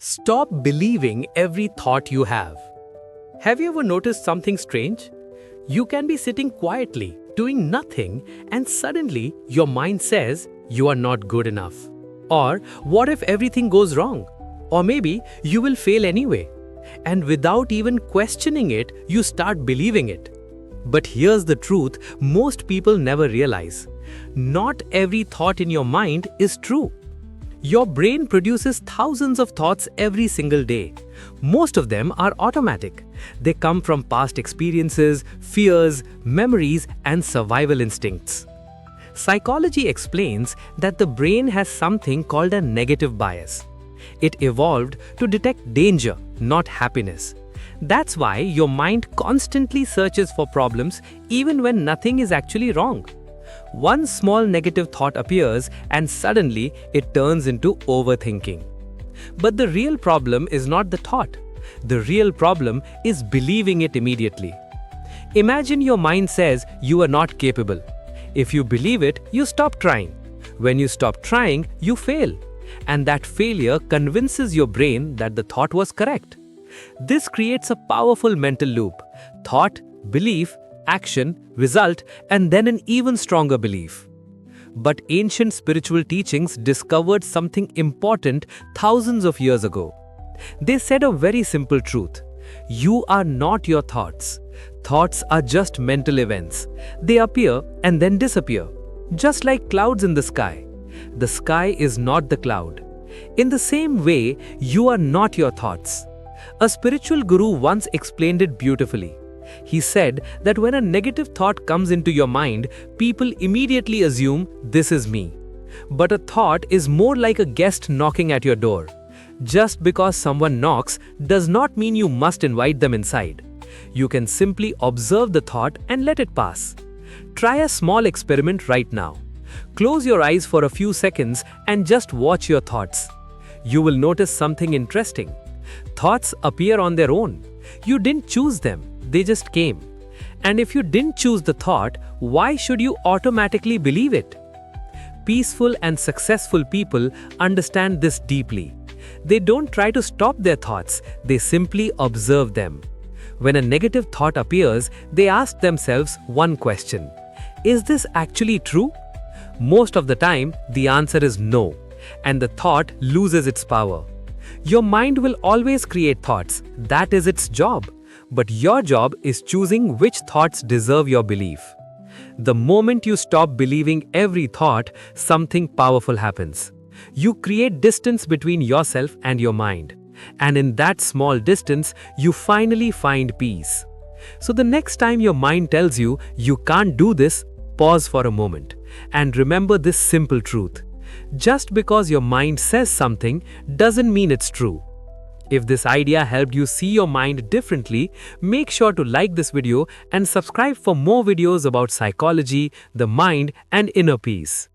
Stop believing every thought you have. Have you ever noticed something strange? You can be sitting quietly, doing nothing, and suddenly your mind says you are not good enough. Or what if everything goes wrong? Or maybe you will fail anyway. And without even questioning it, you start believing it. But here's the truth most people never realize. Not every thought in your mind is true. Your brain produces thousands of thoughts every single day. Most of them are automatic. They come from past experiences, fears, memories, and survival instincts. Psychology explains that the brain has something called a negative bias. It evolved to detect danger, not happiness. That's why your mind constantly searches for problems even when nothing is actually wrong. One small negative thought appears and suddenly it turns into overthinking. But the real problem is not the thought. The real problem is believing it immediately. Imagine your mind says you are not capable. If you believe it, you stop trying. When you stop trying, you fail. And that failure convinces your brain that the thought was correct. This creates a powerful mental loop. Thought, belief, action, result, and then an even stronger belief. But ancient spiritual teachings discovered something important thousands of years ago. They said a very simple truth. You are not your thoughts. Thoughts are just mental events. They appear and then disappear, just like clouds in the sky. The sky is not the cloud. In the same way, you are not your thoughts. A spiritual guru once explained it beautifully. He said that when a negative thought comes into your mind, people immediately assume this is me. But a thought is more like a guest knocking at your door. Just because someone knocks does not mean you must invite them inside. You can simply observe the thought and let it pass. Try a small experiment right now. Close your eyes for a few seconds and just watch your thoughts. You will notice something interesting. Thoughts appear on their own. You didn't choose them. They just came. And if you didn't choose the thought, why should you automatically believe it? Peaceful and successful people understand this deeply. They don't try to stop their thoughts, they simply observe them. When a negative thought appears, they ask themselves one question. Is this actually true? Most of the time, the answer is no, and the thought loses its power. Your mind will always create thoughts. That is its job. But your job is choosing which thoughts deserve your belief. The moment you stop believing every thought, something powerful happens. You create distance between yourself and your mind. And in that small distance, you finally find peace. So the next time your mind tells you you can't do this, pause for a moment. And remember this simple truth. Just because your mind says something doesn't mean it's true. If this idea helped you see your mind differently, make sure to like this video and subscribe for more videos about psychology, the mind, and inner peace.